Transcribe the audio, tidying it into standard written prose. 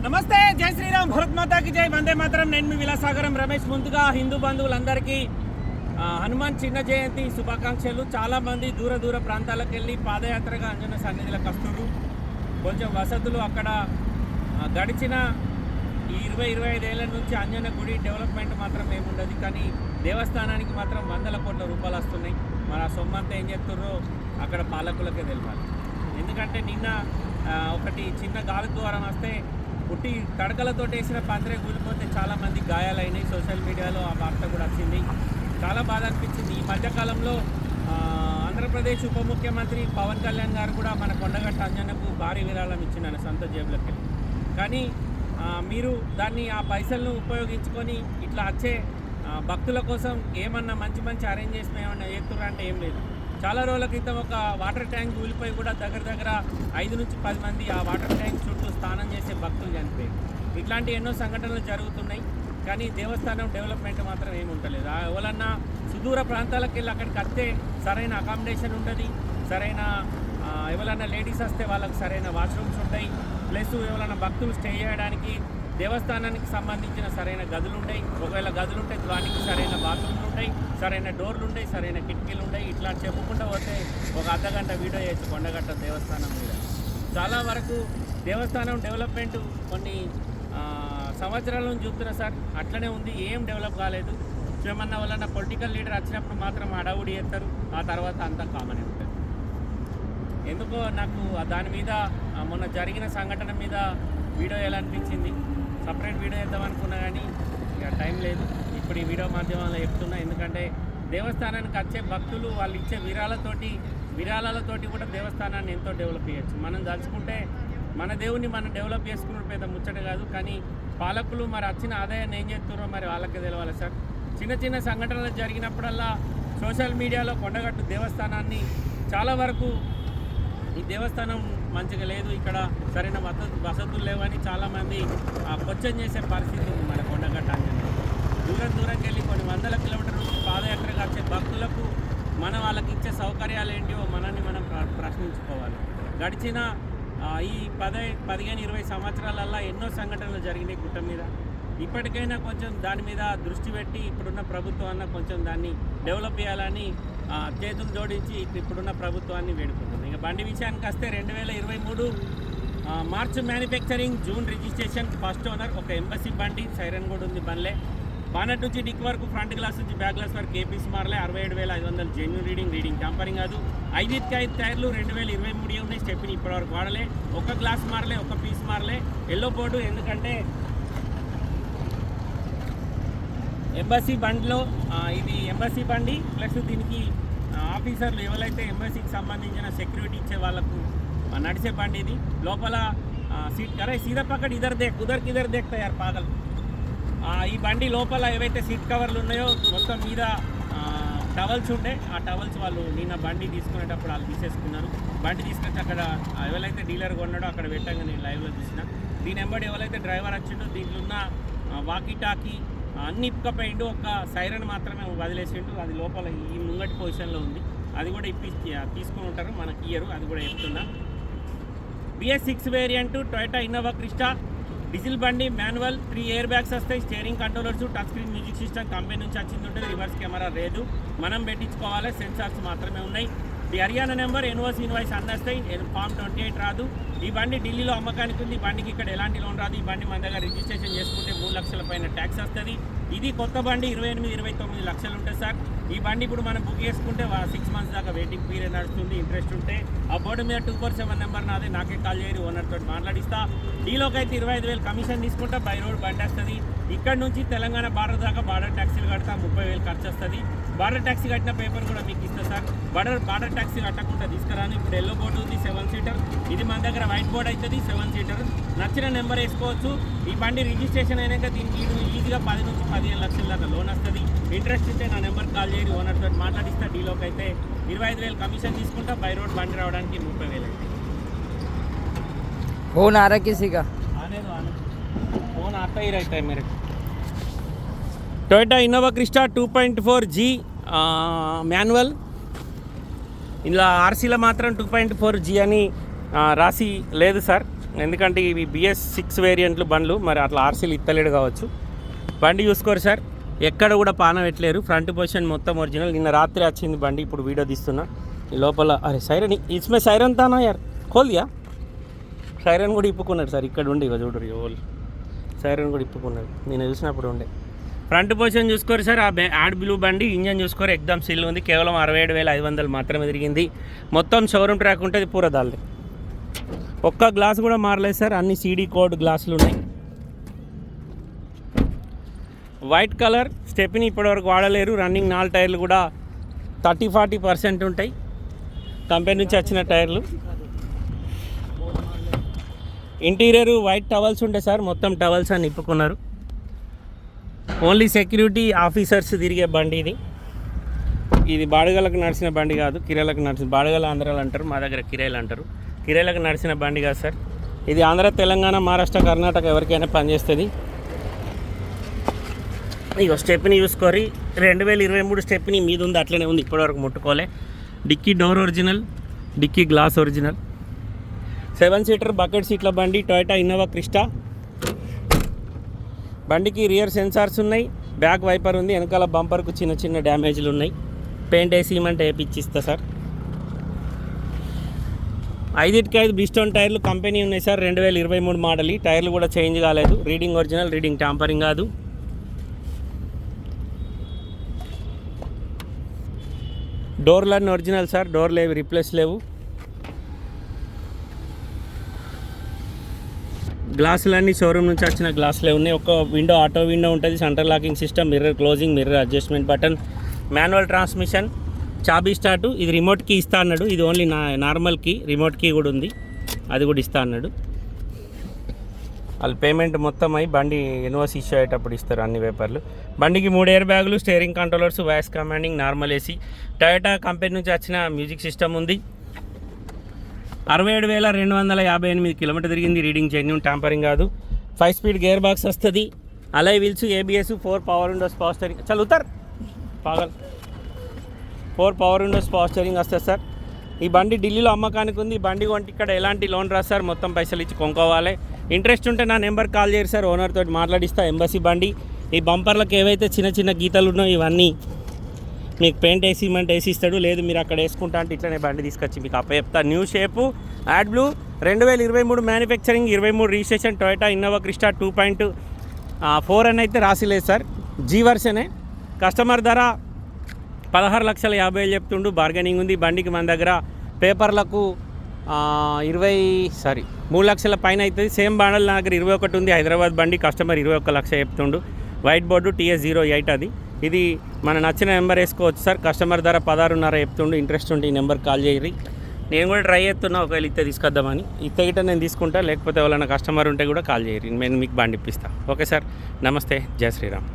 నమస్తే, జై శ్రీరామ్, భరత్ మాతాకి జై, వందే మాతరం. నేను మీ విలాసాగరం రమేష్. ముందుగా హిందూ బంధువులందరికీ హనుమాన్ చిన్న జయంతి శుభాకాంక్షలు. చాలామంది దూర దూర ప్రాంతాలకు వెళ్ళి పాదయాత్రగా అంజన్న సన్నిధిలకు వస్తున్నారు. కొంచెం వసతులు అక్కడ గడిచిన 20-25 ఏళ్ళ నుంచి అంజన్న గుడి డెవలప్మెంట్ మాత్రం ఏముండదు, కానీ దేవస్థానానికి మాత్రం వందల కోట్ల రూపాయలు వస్తున్నాయి. మరి ఆ సొమ్మంతా ఏం చెప్తున్నారో అక్కడ పాలకులకే తెలియాలి. ఎందుకంటే నిన్న ఒకటి చిన్న గాలి ద్వారం వస్తే పుట్టి తడకలతో వేసిన పందిరే కూలిపోతే చాలామంది గాయాలైనాయి. సోషల్ మీడియాలో ఆ వార్త కూడా వచ్చింది. చాలా బాధ అనిపించింది. ఈ మధ్యకాలంలో ఆంధ్రప్రదేశ్ ఉప ముఖ్యమంత్రి పవన్ కళ్యాణ్ గారు కూడా మన కొండగట్ట అంజన్నకు భారీ విరాళం ఇచ్చిందని సొంత జేబులోకి వెళ్ళి. కానీ మీరు దాన్ని ఆ పైసలను ఉపయోగించుకొని ఇట్లా వచ్చే భక్తుల కోసం ఏమన్నా మంచి మంచి అరేంజ్ చేసిన ఏమన్నా చేస్తుర్రా అంటే ఏం లేదు. చాలా రోజుల క్రితం ఒక వాటర్ ట్యాంక్ కూలిపోయి కూడా దగ్గర 5 నుంచి 10 మంది ఆ వాటర్ ట్యాంక్ చుట్టూ స్నానం చేసే భక్తులు చనిపోయారు. ఇట్లాంటి ఎన్నో సంఘటనలు జరుగుతున్నాయి. కానీ దేవస్థానం డెవలప్మెంట్ మాత్రం ఏమి ఉండలేదు. ఎవరన్నా సుదూర ప్రాంతాలకు వెళ్ళి అక్కడికి వస్తే సరైన అకామిడేషన్ ఉంటుంది, సరైన ఎవరన్నా లేడీస్ వస్తే వాళ్ళకి సరైన వాష్రూమ్స్ ఉంటాయి, ప్లస్ ఎవరైనా భక్తులు స్టే చేయడానికి దేవస్థానానికి సంబంధించిన సరైన గదులు ఉంటాయి. ఒకవేళ గదులు ఉంటే దానికి సరైన బాత్రూమ్లు ఉంటాయి, సరైన డోర్లు ఉంటాయి, సరైన కిటికీలు ఉంటాయి. ఇట్లా చెప్పుకుంటూ పోతే ఒక అర్ధగంట వీడియో చేయొచ్చు కొండగట్ట దేవస్థానం మీద. చాలా వరకు దేవస్థానం డెవలప్మెంట్ కొన్ని సంవత్సరాల నుంచి చూస్తున్నా సార్, అట్లనే ఉంది. ఏం డెవలప్ కాలేదు. ఏమన్నా వలన పొలిటికల్ లీడర్ వచ్చినప్పుడు మాత్రం అడవుడి చేస్తారు, ఆ తర్వాత అంతా కామన్ ఉంటుంది. ఎందుకో నాకు దాని మీద మొన్న జరిగిన సంఘటన మీద వీడియో ఎలా అనిపించింది, సపరేట్ వీడియో చేద్దాం అనుకున్నా కానీ ఇక టైం లేదు. ఇప్పుడు ఈ వీడియో మాధ్యమంలో చెప్తున్నా. ఎందుకంటే దేవస్థానానికి వచ్చే భక్తులు వాళ్ళు ఇచ్చే విరాళాలతోటి కూడా దేవస్థానాన్ని ఎంతో డెవలప్ చేయొచ్చు. మనం తలుచుకుంటే మన దేవుని మనం డెవలప్ చేసుకున్న పెద్ద ముచ్చట కాదు. కానీ పాలకులు మరి వచ్చిన ఆదాయాన్ని ఏం చేస్తున్నారో మరి వాళ్ళకే తెలవాలి సార్. చిన్న చిన్న సంఘటనలు జరిగినప్పుడల్లా సోషల్ మీడియాలో కొండగట్టు దేవస్థానాన్ని చాలా వరకు ఈ దేవస్థానం మంచిగా లేదు, ఇక్కడ సరైన వసతులు లేవని చాలామంది క్వశ్చన్ చేసే పరిస్థితి ఉంది. మన కొండగట్ట అంజన్న దూరంకి వెళ్ళి కొన్ని వందల కిలోమీటర్ల నుంచి పాదయాత్రగా వచ్చే భక్తులకు మనం వాళ్ళకి ఇచ్చే సౌకర్యాలు ఏంటివో మనల్ని మనం ప్రశ్నించుకోవాలి. గడిచిన ఈ 15-20 సంవత్సరాలల్లో ఎన్నో సంఘటనలు జరిగినాయి గుట్ట మీద. ఇప్పటికైనా కొంచెం దాని మీద దృష్టి పెట్టి ఇప్పుడున్న ప్రభుత్వాన్ని కొంచెం దాన్ని డెవలప్ చేయాలని చేతులు జోడించి ఇప్పుడున్న ప్రభుత్వాన్ని వేడుకుంటుంది. ఇక బండి విషయానికి వస్తే 2023 March manufacturing, June registration, first owner, ఒక ఎంబసీ బండి, సైరన్ కూడా ఉంది బండ్లే. బానట్ నుంచి డిక్ వరకు, ఫ్రంట్ గ్లాస్ నుంచి బ్యాక్ గ్లాస్ వరకు ఏపీస్ మారలే. 67,500 జెన్యూన్ రీడింగ్ టెంపరింగ్ కాదు. 5 టైర్లు 2023 ఉన్నాయి. స్టెప్ని ఇప్పటివరకు వాడలే. ఒక గ్లాస్ మారలే, ఒక పీస్ మారలే. ఎల్లో బోర్డు, ఎందుకంటే ఎంబసీ బండిలో ఇది ఎంబసీ బండి ప్లస్ దీనికి ఆఫీసర్లు ఎవరైతే ఎంబసీకి సంబంధించిన సెక్యూరిటీ ఇచ్చే వాళ్ళకు నడిచే బండి ఇది. లోపల సీట్ కరే సీదా పక్కన ఇద్దరు దేక్తాయారు పాగలు. ఈ బండి లోపల ఏవైతే సీట్ కవర్లు ఉన్నాయో మొత్తం మీద టవల్స్ ఉండే, ఆ టవల్స్ వాళ్ళు నిన్న బండి తీసుకునేటప్పుడు వాళ్ళు తీసేసుకున్నారు. బండి తీసుకొచ్చి అక్కడ ఎవరైతే డీలర్ కొన్నాడో అక్కడ పెట్టంగా నేను లైవ్లో చూసిన. దీని వెంబడి ఎవరైతే డ్రైవర్ వచ్చిండో దీంట్లో ఉన్న వాకీ టాకీ అన్ని ఇప్పకపోయిండు, ఒక సైరన్ మాత్రమే వదిలేసిండు. అది లోపల ఈ ముంగటి పొజిషన్లో ఉంది. అది కూడా తీసుకుని ఉంటారు, మనకి ఇయరు. అది కూడా చెప్తున్నా. BS6 variant Toyota Innova Crysta, diesel బండి, మాన్యువల్, 3 ఎయిర్ బ్యాగ్స్ వస్తాయి, steering controllers, touch screen music system company నుంచి వచ్చింది ఉంటుంది. రివర్స్ కెమెరా లేదు, మనం పెట్టించుకోవాలి. సెన్సార్స్ మాత్రమే ఉన్నాయి. ఈ హర్యానా నెంబర్ ఇన్వాయిస్ అన్నీ వస్తాయి. ఫామ్ 28 రాదు. ఈ బండి ఢిల్లీలో అమ్మకానికి ఉంది. ఈ బండికి ఇక్కడ ఎలాంటి లోన్ రాదు. ఈ బండి మన దగ్గర రిజిస్ట్రేషన్ చేసుకుంటే 3 లక్షల పైన ట్యాక్స్ వస్తుంది. ఇది కొత్త బండి 28-29 లక్షలు ఉంటుంది సార్. ఈ బండి ఇప్పుడు మనం బుక్ చేసుకుంటే 6 మంత్స్ దాకా వెయిటింగ్ పీరియడ్ నడుస్తుంది. ఇంట్రెస్ట్ ఉంటే ఆ బోర్డు మీద 247 నెంబర్ నాదే, నాకే కాల్ చేయరు, ఓనర్ తోటి మాట్లాడిస్తా. డీలోకి అయితే 25,000 కమిషన్ తీసుకుంటా. బై రోడ్ బండి వస్తుంది. ఇక్కడ నుంచి తెలంగాణ బార్డర్ దాకా బార్డర్ ట్యాక్సీలు కడతా, 30,000 ఖర్చు వస్తుంది. బార్డర్ ట్యాక్సీ కట్టిన పేపర్ కూడా మీకు ఇస్తా సార్. బార్డర్ ట్యాక్సీ కట్టకుండా తీసుకురాను. ఇప్పుడు ఎల్లో బోర్డు ఉంది, 7 సీటర్. ఇది మన దగ్గర వైట్ బోర్డ్ అవుతుంది, 7 సీటర్. నచ్చిన నెంబర్ వేసుకోవచ్చు. ఈ బండి రిజిస్ట్రేషన్ అయినాక దీనికి ఈజీగా 10 నుంచి 15 లక్షల దాకా లోన్ వస్తుంది. ఇంట్రెస్ట్ ఉంటే నా నెంబర్ కాల్ చేయరు, ఓనర్ తోటి మాట్లాడిస్తా. డీలోకి అయితే 25,000 కమిషన్ తీసుకుంటా. బై రోడ్ బండి రావడానికి 30,000 అయితే. फोन आ रहा किसी का? आने दो फोन आता ही रहता है मेरे को. Toyota Innova Crysta 2.4G manual. ఇలా ఆర్సీలో మాత్రం 2.4G అని రాసి లేదు సార్. ఎందుకంటే ఇవి BS6 వేరియంట్లు బండ్లు, మరి అట్లా ఆర్సీలు ఇత్తలేడు కావచ్చు. బండి చూసుకోరు సార్, ఎక్కడ కూడా పాన పెట్టలేరు. ఫ్రంట్ పొజిషన్ మొత్తం ఒరిజినల్. నిన్న రాత్రి వచ్చింది బండి, ఇప్పుడు వీడియో తీస్తున్నా. ఈ లోపల అరే సైరన్, ఇస్మే సైరన్ తానా యార్ ఖోల్యా. సైరన్ కూడా ఇప్పుకున్నాడు సార్, ఇక్కడ ఉండి ఇక చూడరు ఓల్ సైరన్ కూడా ఇప్పుకున్నాడు, నేను చూసినప్పుడు ఉండే. ఫ్రంట్ పొజిషన్ చూసుకోరు సార్, ఆ యాడ్ బ్లూ బండి. ఇంజన్ చూసుకోరు, ఎగ్దమ్ సిల్ ఉంది. కేవలం 67,500 మాత్రమే తిరిగింది. మొత్తం షోరూమ్ ట్రాక్ ఉంటుంది పూరదాల్ది. ఒక్క గ్లాస్ కూడా మారలేదు సార్, అన్ని CD కోడ్ గ్లాసులు ఉన్నాయి. వైట్ కలర్ స్టెప్ని ఇప్పటివరకు వాడలేరు. రన్నింగ్ 4 టైర్లు కూడా 30-40% ఉంటాయి, కంపెనీ నుంచి వచ్చిన టైర్లు. ఇంటీరియర్ వైట్ టవల్స్ ఉంటాయి సార్, మొత్తం టవల్స్ అని నిప్పుకున్నారు. ఓన్లీ సెక్యూరిటీ ఆఫీసర్స్ తిరిగే బండి ఇది. ఇది బాడుగలకు నడిచిన బండి కాదు, కిరాయిలకు నడిచిన. బాడుగల ఆంధ్రాలు అంటారు, మా దగ్గర కిరాయిలు అంటారు. కిరాయిలకు నడిచిన బండి కాదు సార్ ఇది. ఆంధ్ర, తెలంగాణ, మహారాష్ట్ర, కర్ణాటక ఎవరికైనా పనిచేస్తుంది. ఇగో స్టెప్ని చూసుకోరి, 2023 స్టెప్ని మీద ఉంది, అట్లనే ఉంది, ఇప్పటివరకు ముట్టుకోలే. Dickey door original, dickey glass original. 7 seater bucket సీట్ల బండి, టొయోటా ఇన్నోవా క్రిస్టా. బండికి రియర్ సెన్సార్స్ ఉన్నాయి, బ్యాక్ వైపర్ ఉంది, వెనకాల బంపర్కు చిన్న చిన్న డ్యామేజ్లు ఉన్నాయి. పెయింట్ వేసిమంటే వేపిచ్చిస్తా సార్. 5/5 బ్రిస్టోన్ టైర్లు కంపెనీ ఉన్నాయి సార్, 2023 మోడల్. టైర్లు కూడా చేంజ్ కాలేదు, రీడింగ్ ఒరిజినల్, రీడింగ్ ట్యాంపరింగ్ కాదు. డోర్లన్నీ ఒరిజినల్ సార్, డోర్లు ఏవి రిప్లేస్ లేవు. గ్లాసులన్నీ షోరూమ్ నుంచి వచ్చిన గ్లాసులే ఉన్నాయి. ఒక విండో ఆటో విండో ఉంటుంది, centre locking system, mirror closing, mirror adjustment button, manual transmission, చాబీ స్టార్టు. ఇది రిమోట్ కీ ఇస్తా అన్నాడు, ఇది only normal key, remote key కూడా ఉంది, అది కూడా ఇస్తా అన్నాడు. వాళ్ళు పేమెంట్ మొత్తం అయ్యి బండి ఎన్ఓసి ఇష్యూ అయ్యేటప్పుడు ఇస్తారు అన్ని పేపర్లు. బండికి 3 ఎయిర్ బ్యాగులు, steering controllers, voice commanding, normal AC. Toyota company నుంచి వచ్చిన మ్యూజిక్ సిస్టమ్ ఉంది. 67,258 కిలోమీటర్ తిరిగింది. రీడింగ్ జెన్యూన్, ట్యాంపరింగ్ కాదు. 5 స్పీడ్ గేర్ బాక్స్ వస్తుంది. Alloy wheels, ABS, 4 power windows, power steering. చల్ ఉత్తర్ పాగల్. 4 పవర్ విండోస్, పవర్ స్టీరింగ్ వస్తుంది సార్. ఈ బండి ఢిల్లీలో అమ్మకానికి ఉంది. బండి కొంటే ఇక్కడ ఎలాంటి లోన్ రాదు సార్, మొత్తం పైసలు ఇచ్చి కొనుక్కోవాలి. ఇంట్రెస్ట్ ఉంటే నా నెంబర్ కాల్ చేయరు సార్, ఓనర్ తోటి మాట్లాడిస్తా. ఎంబసీ బండి. ఈ బంపర్లకు ఏవైతే చిన్న చిన్న గీతలు ఉన్నాయో ఇవన్నీ మీకు పెయింట్ వేసిమంటే వేసి ఇస్తాడు. లేదు మీరు అక్కడ వేసుకుంటా అంటే ఇట్లనే బండి తీసుకొచ్చి మీకు అప్పచెప్తా. New shape, AdBlue, 2023 manufacturing, 23 registration, Toyota Innova Crysta 2.4 అని అయితే రాసిలేదు సార్, G వర్షనే. కస్టమర్ ధర 16,50,000 చెప్తుండు, బార్గెనింగ్ ఉంది. బండికి మన దగ్గర పేపర్లకు 3 లక్షల పైన అవుతుంది. సేమ్ బండల్ నా దగ్గర 21 ఉంది, హైదరాబాద్ బండి. కస్టమర్ 21 లక్ష చెప్తుండు. వైట్ బోర్డు TS08 అది. ఇది మన నచ్చిన నెంబర్ వేసుకోవచ్చు సార్. కస్టమర్ ధర 16.5 చెప్తుండు. ఇంట్రెస్ట్ ఉంటే ఈ నెంబర్ కాల్ చేయరి. నేను కూడా ట్రై చేస్తున్నా, ఒకవేళ ఇస్తే తీసుకొద్దామని. ఇస్తే గిట్ట నేను తీసుకుంటా, లేకపోతే ఎవరైనా కస్టమర్ ఉంటే కూడా కాల్ చేయరి, నేను మీకు బండి ఇప్పిస్తాను. ఓకే సార్, నమస్తే, జై శ్రీరామ్.